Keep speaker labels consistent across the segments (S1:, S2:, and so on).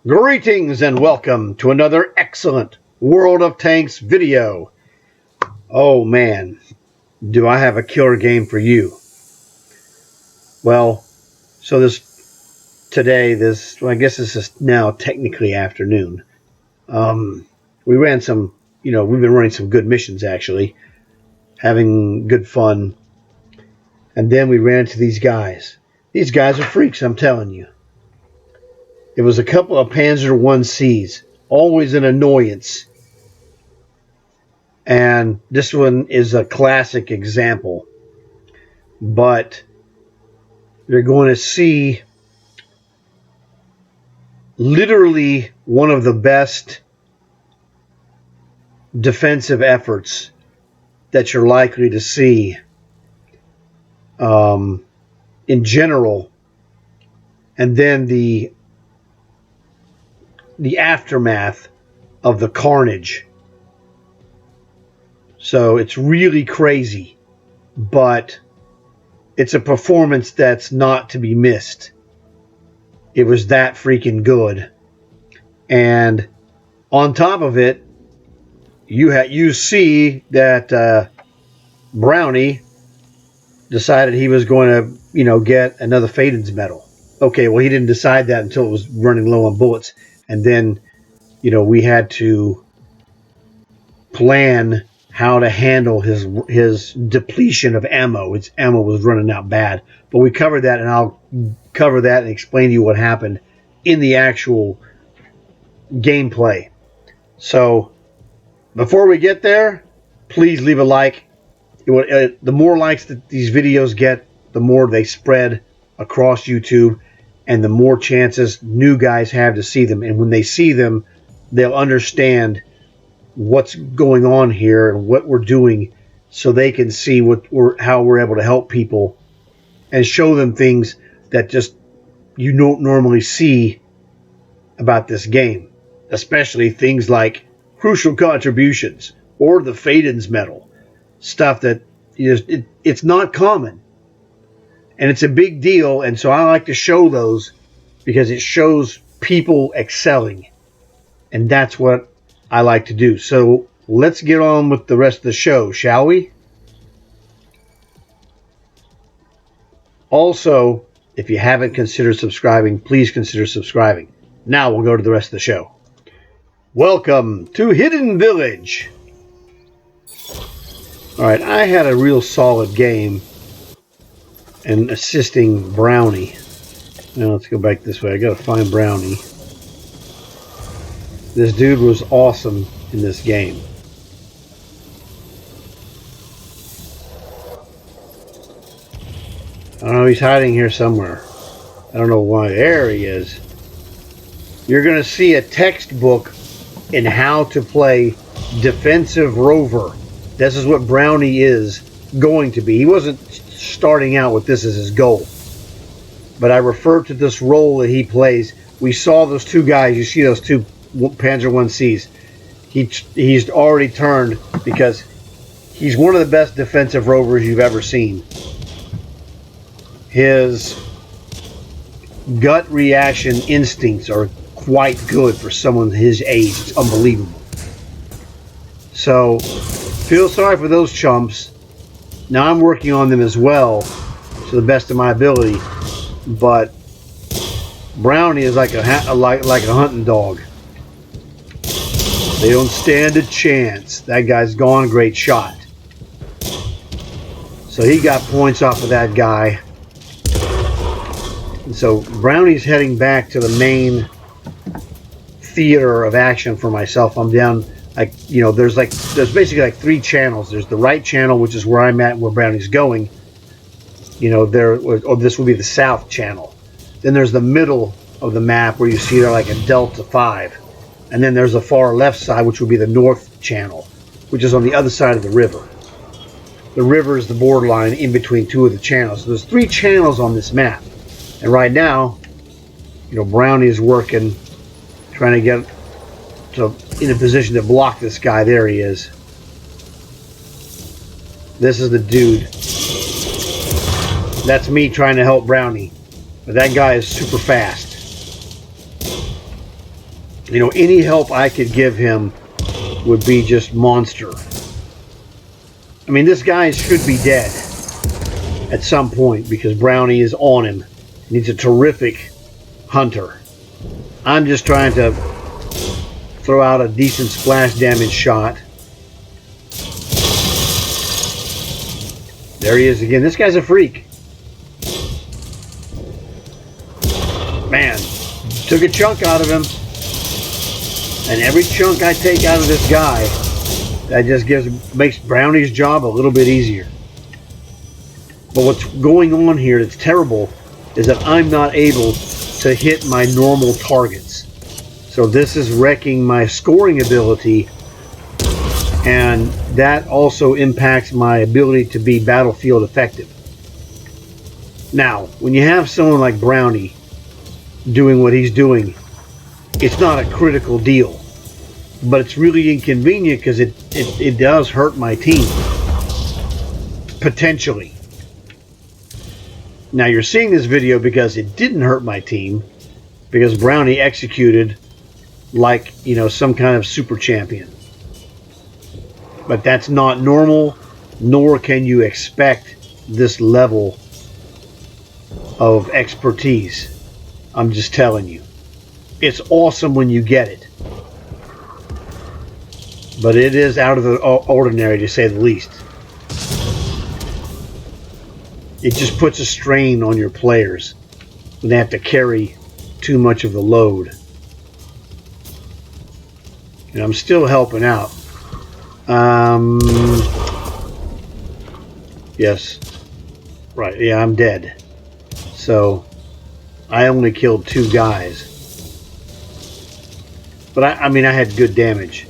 S1: Greetings and welcome to another excellent World of Tanks video. Oh man, do I have a killer game for you. Well, so I guess this is now technically afternoon. We ran some, we've been running some good missions actually, having good fun. And then we ran into these guys. These guys are freaks, I'm telling you. It was a couple of Panzer 1Cs, always an annoyance. And this one is a classic example. But you're going to see literally one of the best defensive efforts that you're likely to see in general. And then the aftermath of the carnage. So it's really crazy, but it's a performance that's not to be missed. It was that freaking good. And on top of it, you see that Brownie decided he was going to, get another Fadin's medal. Okay, well, he didn't decide that until it was running low on bullets. And then, we had to plan how to handle his depletion of ammo. Its ammo was running out bad. But we covered that, and I'll cover that and explain to you what happened in the actual gameplay. So, before we get there, please leave a like. The more likes that these videos get, the more they spread across YouTube, and the more chances new guys have to see them. And when they see them, they'll understand what's going on here and what we're doing, so they can see how we're able to help people and show them things that just you don't normally see about this game, especially things like crucial contributions or the Fadin's medal, stuff that it's not common, and it's a big deal. And so I like to show those because it shows people excelling, and that's what I like to do. So let's get on with the rest of the show, shall we? Also, if you haven't considered subscribing, please consider subscribing. Now we'll go to the rest of the show. Welcome to Hidden Village. Alright, I had a real solid game in assisting Brownie. Now let's go back this way. I gotta find Brownie. This dude was awesome in this game. I don't know, he's hiding here somewhere. I don't know why. There he is. You're going to see a textbook in how to play defensive rover. This is what Brownie is going to be. He wasn't starting out with this as his goal. But I refer to this role that he plays. We saw those two guys. You see those two Panzer 1Cs. He's already turned because he's one of the best defensive rovers you've ever seen. His gut reaction instincts are quite good for someone his age. It's unbelievable. So, feel sorry for those chumps. Now I'm working on them as well to the best of my ability. But Brownie is like a hunting dog. They don't stand a chance. That guy's gone. Great shot. So he got points off of that guy. And so Brownie's heading back to the main theater of action for myself. I'm down, there's basically like three channels. There's the right channel, which is where I'm at and where Brownie's going. This will be the south channel. Then there's the middle of the map where you see there like a Delta 5. And then there's the far left side, which will be the north channel, which is on the other side of the river. The river is the borderline in between two of the channels. So there's three channels on this map. And right now, Brownie is working, trying to get in a position to block this guy. There he is. This is the dude. That's me trying to help Brownie. But that guy is super fast. You know, any help I could give him would be just monster. I mean, this guy should be dead at some point because Brownie is on him. And he's a terrific hunter. I'm just trying to throw out a decent splash damage shot. There he is again. This guy's a freak. Man, took a chunk out of him. And every chunk I take out of this guy, that just makes Brownie's job a little bit easier. But what's going on here that's terrible is that I'm not able to hit my normal targets. So this is wrecking my scoring ability, and that also impacts my ability to be battlefield effective. Now, when you have someone like Brownie doing what he's doing, it's not a critical deal. But it's really inconvenient because it does hurt my team. Potentially. Now you're seeing this video because it didn't hurt my team. Because Brownie executed like, you know, some kind of super champion. But that's not normal, nor can you expect this level of expertise. I'm just telling you. It's awesome when you get it. But it is out of the ordinary, to say the least. It just puts a strain on your players when they have to carry too much of the load. And I'm still helping out. Yes. Right, yeah, I'm dead. So, I only killed 2 guys. But I mean, I had good damage.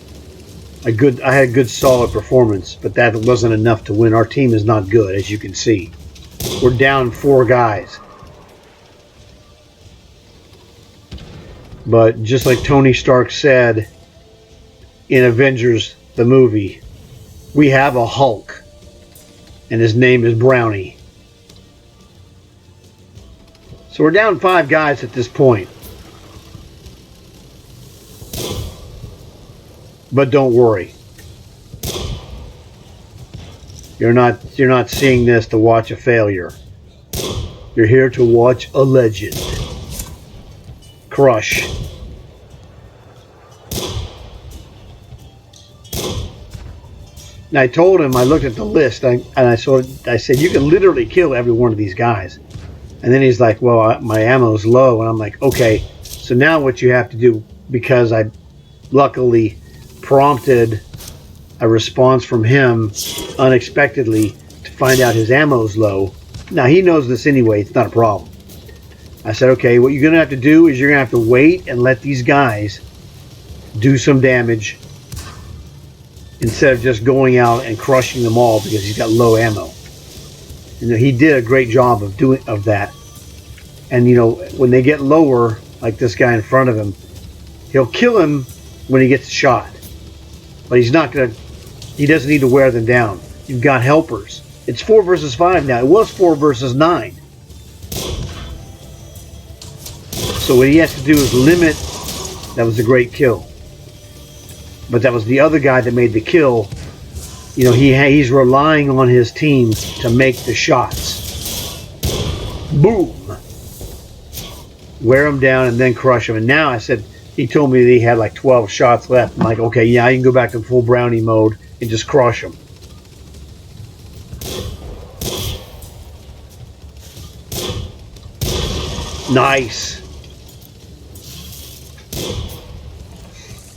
S1: I had good solid performance, but that wasn't enough to win. Our team is not good, as you can see. We're down 4 guys. But just like Tony Stark said in Avengers, the movie, we have a Hulk, and his name is Brownie. So we're down 5 guys at this point. But don't worry. You're not seeing this to watch a failure. You're here to watch a legend. Crush. Now I told him, I looked at the list, and I said, you can literally kill every one of these guys. And then he's like, well, my ammo's low. And I'm like, okay, so now what you have to do, because I luckily prompted a response from him unexpectedly to find out his ammo's low. Now he knows this anyway, it's not a problem. I said, okay, what you're going to have to do is you're going to have to wait and let these guys do some damage instead of just going out and crushing them all because he's got low ammo. And he did a great job of that. And you know, when they get lower, like this guy in front of him, he'll kill him when he gets shot. But he's not going to, he doesn't need to wear them down. You've got helpers. It's 4 versus 5 now. It was 4 versus 9. So what he has to do is limit. That was a great kill. But that was the other guy that made the kill. You know, he's relying on his team to make the shots. Boom. Wear him down and then crush him. And now I said, he told me that he had like 12 shots left. I'm like, okay, yeah, I can go back to full Brownie mode and just crush him. Nice.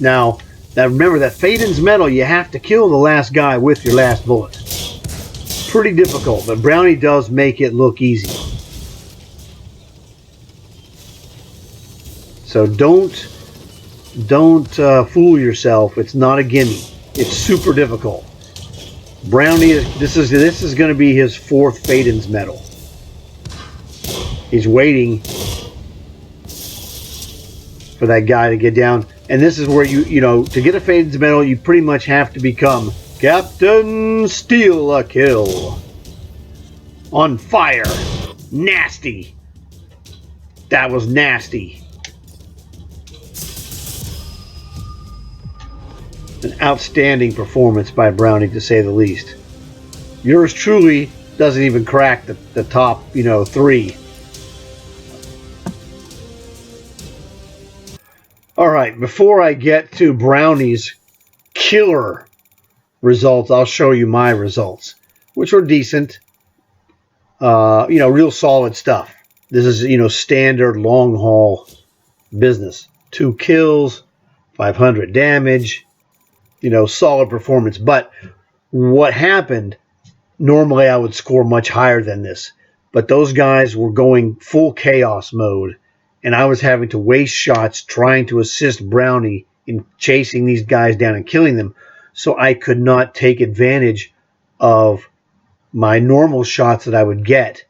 S1: Now remember that Fadin's medal, you have to kill the last guy with your last bullet. Pretty difficult, but Brownie does make it look easy. So don't fool yourself. It's not a gimme. It's super difficult. Brownie this is going to be his 4th Fadin's medal. He's waiting for that guy to get down. And this is where you know, to get a Fadin's medal, you pretty much have to become Captain Steal a Kill. On fire. Nasty. That was nasty. An outstanding performance by Brownie, to say the least. Yours truly doesn't even crack the top, 3. All right, before I get to Brownie's killer results, I'll show you my results, which were decent. Real solid stuff. This is, standard long haul business. 2 kills, 500 damage, solid performance. But what happened, normally I would score much higher than this, but those guys were going full chaos mode, and I was having to waste shots trying to assist Brownie in chasing these guys down and killing them, so I could not take advantage of my normal shots that I would get,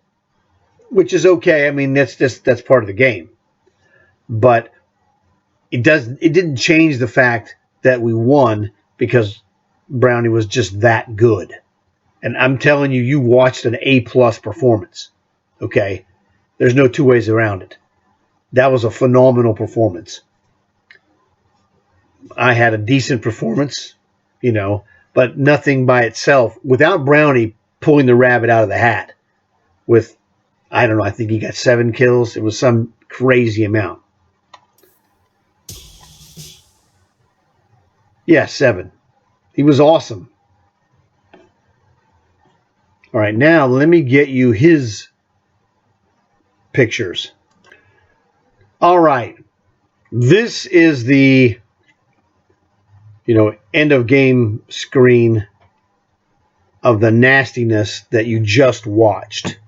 S1: which is okay. I mean, that's part of the game. But it didn't change the fact that we won because Brownie was just that good. And I'm telling you, you watched an A+ performance. Okay? There's no two ways around it. That was a phenomenal performance. I had a decent performance, but nothing by itself. Without Brownie pulling the rabbit out of the hat with, I don't know, I think he got 7 kills. It was some crazy amount. Yeah, 7. He was awesome. All right, now let me get you his pictures. All right. This is the, end of game screen of the nastiness that you just watched.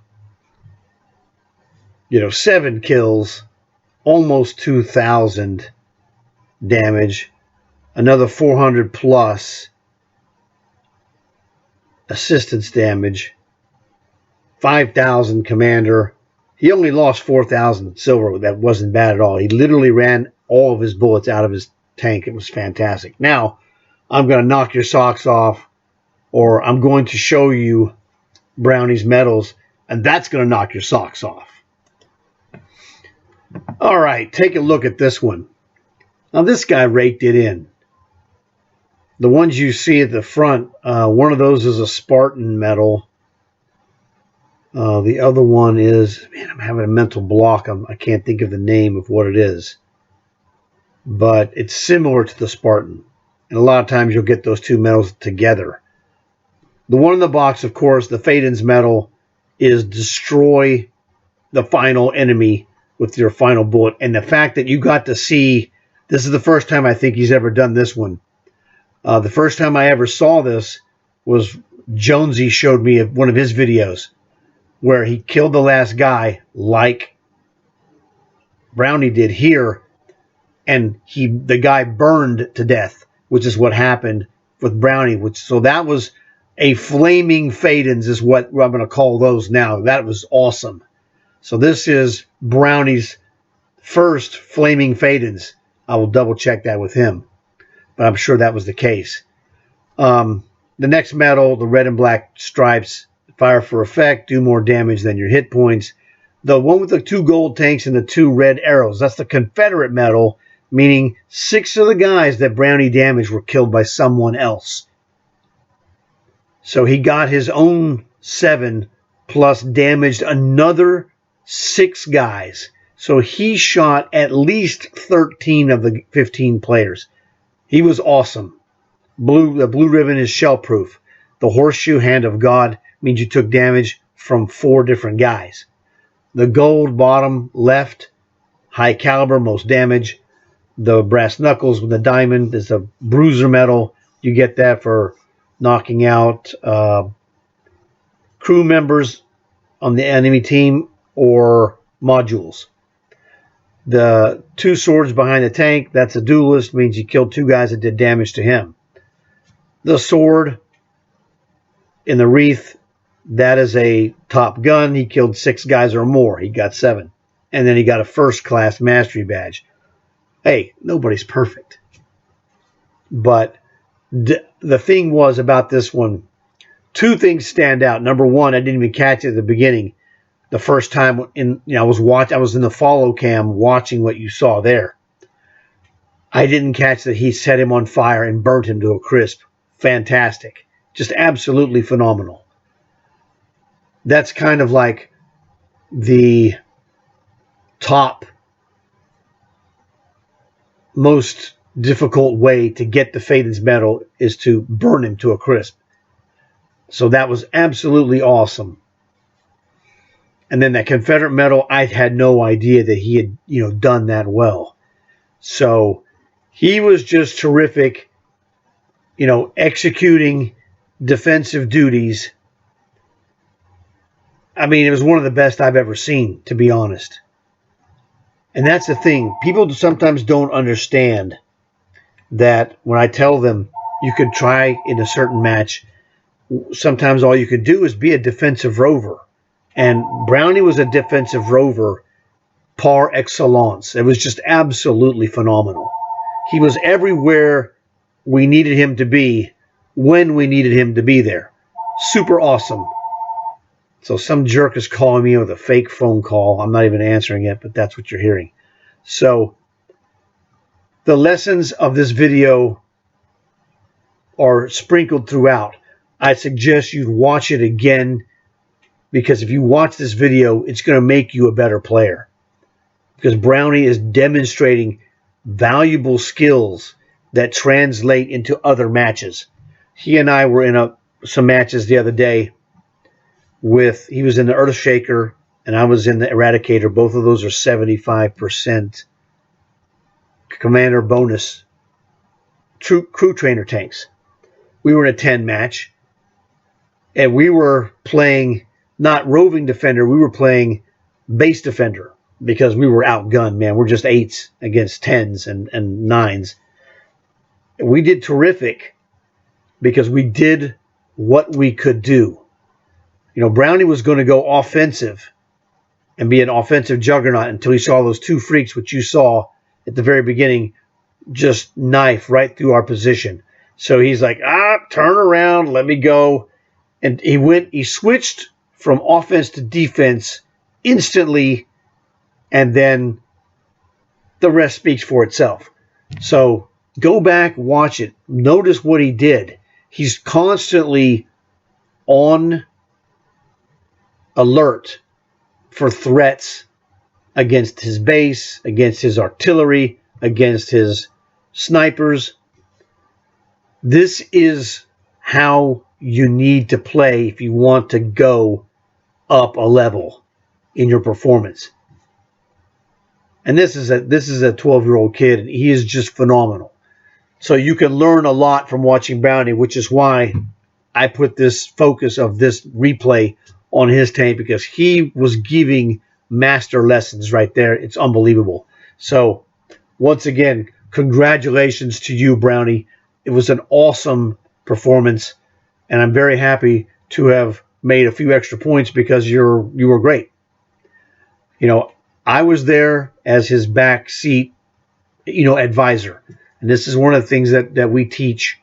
S1: 7 kills, almost 2,000 damage, another 400 plus assistance damage, 5,000 commander. He only lost 4,000 silver. That wasn't bad at all. He literally ran all of his bullets out of his tank. It was fantastic. Now, I'm going to knock your socks off, or I'm going to show you Brownie's medals, and that's going to knock your socks off. All right, take a look at this one. Now, this guy raked it in. The ones you see at the front, one of those is a Spartan medal. The other one is, man, I'm having a mental block. I can't think of the name of what it is. But it's similar to the Spartan. And a lot of times you'll get those two medals together. The one in the box, of course, the Fadin's medal, is destroy the final enemy with your final bullet. And the fact that you got to see, this is the first time I think he's ever done this one. The first time I ever saw this was Jonesy showed me one of his videos where he killed the last guy like Brownie did here, and the guy burned to death, which is what happened with Brownie. So that was a Flaming Fadins is what I'm going to call those now. That was awesome. So this is Brownie's first Flaming Fadins. I will double check that with him, but I'm sure that was the case. The next medal, the red and black stripes, fire for effect, do more damage than your hit points. The one with the 2 gold tanks and the 2 red arrows, that's the Confederate medal, meaning 6 of the guys that Brownie damaged were killed by someone else. So he got his own 7 plus damaged another 6 guys. So he shot at least 13 of the 15 players. He was awesome. The blue ribbon is shell proof. The horseshoe, hand of God, means you took damage from 4 different guys. The gold bottom left, high caliber, most damage. The brass knuckles with the diamond is a bruiser medal. You get that for knocking out crew members on the enemy team or modules. The 2 swords behind the tank, that's a duelist, means you killed 2 guys that did damage to him. The sword in the wreath, that is a top gun. He killed 6 guys or more. He got 7. And then he got a first class mastery badge. Hey, nobody's perfect. But the thing was about this one, 2 things stand out. Number one, I didn't even catch it at the beginning. The first time I was in the follow cam watching what you saw there. I didn't catch that he set him on fire and burnt him to a crisp. Fantastic. Just absolutely phenomenal. That's kind of like the top most difficult way to get the Fadin's medal is to burn him to a crisp. So that was absolutely awesome. And then that Confederate medal, I had no idea that he had, done that well. So he was just terrific, executing defensive duties. I mean, it was one of the best I've ever seen, to be honest. And that's the thing. People sometimes don't understand that when I tell them you could try in a certain match, sometimes all you could do is be a defensive rover. And Brownie was a defensive rover par excellence. It was just absolutely phenomenal. He was everywhere we needed him to be when we needed him to be there. Super awesome. So some jerk is calling me with a fake phone call. I'm not even answering it, but that's what you're hearing. So the lessons of this video are sprinkled throughout. I suggest you watch it again, because if you watch this video, it's going to make you a better player. Because Brownie is demonstrating valuable skills that translate into other matches. He and I were in some matches the other day he was in the Earthshaker and I was in the Eradicator. Both of those are 75% commander bonus crew trainer tanks. We were in a 10 match and we were playing not roving defender, we were playing base defender because we were outgunned, man. We're just 8s against 10s and 9s. We did terrific because we did what we could do. Brownie was going to go offensive and be an offensive juggernaut until he saw those two freaks, which you saw at the very beginning, just knife right through our position. So he's like, turn around, let me go. And he switched from offense to defense instantly, and then the rest speaks for itself. So go back, watch it. Notice what he did. He's constantly on alert for threats against his base, against his artillery, against his snipers. This is how you need to play if you want to go up a level in your performance. And this is a 12-year-old kid, and he is just phenomenal. So you can learn a lot from watching Brownie, which is why I put this focus of this replay on his tank, because he was giving master lessons right there. It's unbelievable. So once again, congratulations to you, Brownie. It was an awesome performance, and I'm very happy to have made a few extra points because you were great. I was there as his back seat, advisor. And this is one of the things that we teach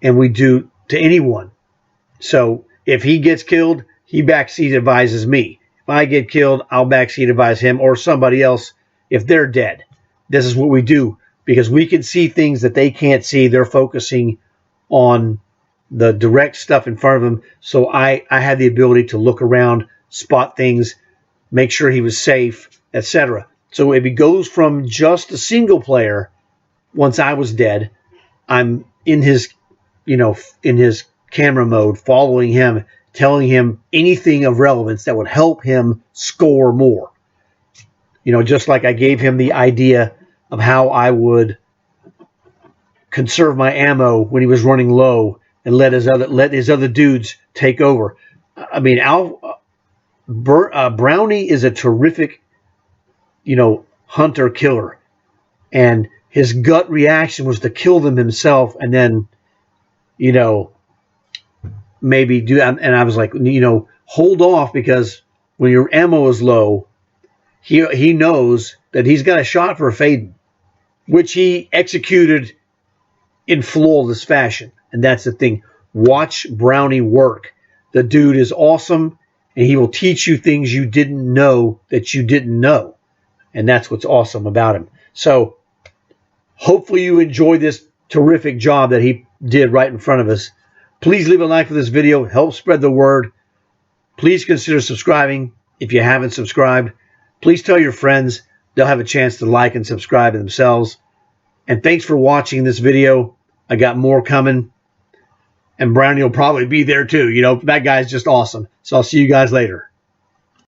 S1: and we do to anyone. So if he gets killed, he backseat advises me. If I get killed, I'll backseat advise him or somebody else if they're dead. This is what we do because we can see things that they can't see. They're focusing on the direct stuff in front of them. So I had the ability to look around, spot things, make sure he was safe, etc. So if he goes from just a single player, once I was dead, I'm in his camera mode, following him, telling him anything of relevance that would help him score more. Just like I gave him the idea of how I would conserve my ammo when he was running low and let his other dudes take over. I mean, Brownie is a terrific, hunter killer, and his gut reaction was to kill them himself, and then, maybe do. And I was like, hold off, because when your ammo is low, he knows that he's got a shot for a Fadin, which he executed in flawless fashion. And that's the thing. Watch Brownie work. The dude is awesome, and he will teach you things you didn't know that you didn't know. And that's what's awesome about him. So Hopefully you enjoyed this terrific job that he did right in front of us. Please leave a like for this video. Help spread the word. Please consider subscribing if you haven't subscribed. Please tell your friends. They'll have a chance to like and subscribe themselves. And thanks for watching this video. I got more coming. And Brownie will probably be there too. You know, that guy's just awesome. So I'll see you guys later.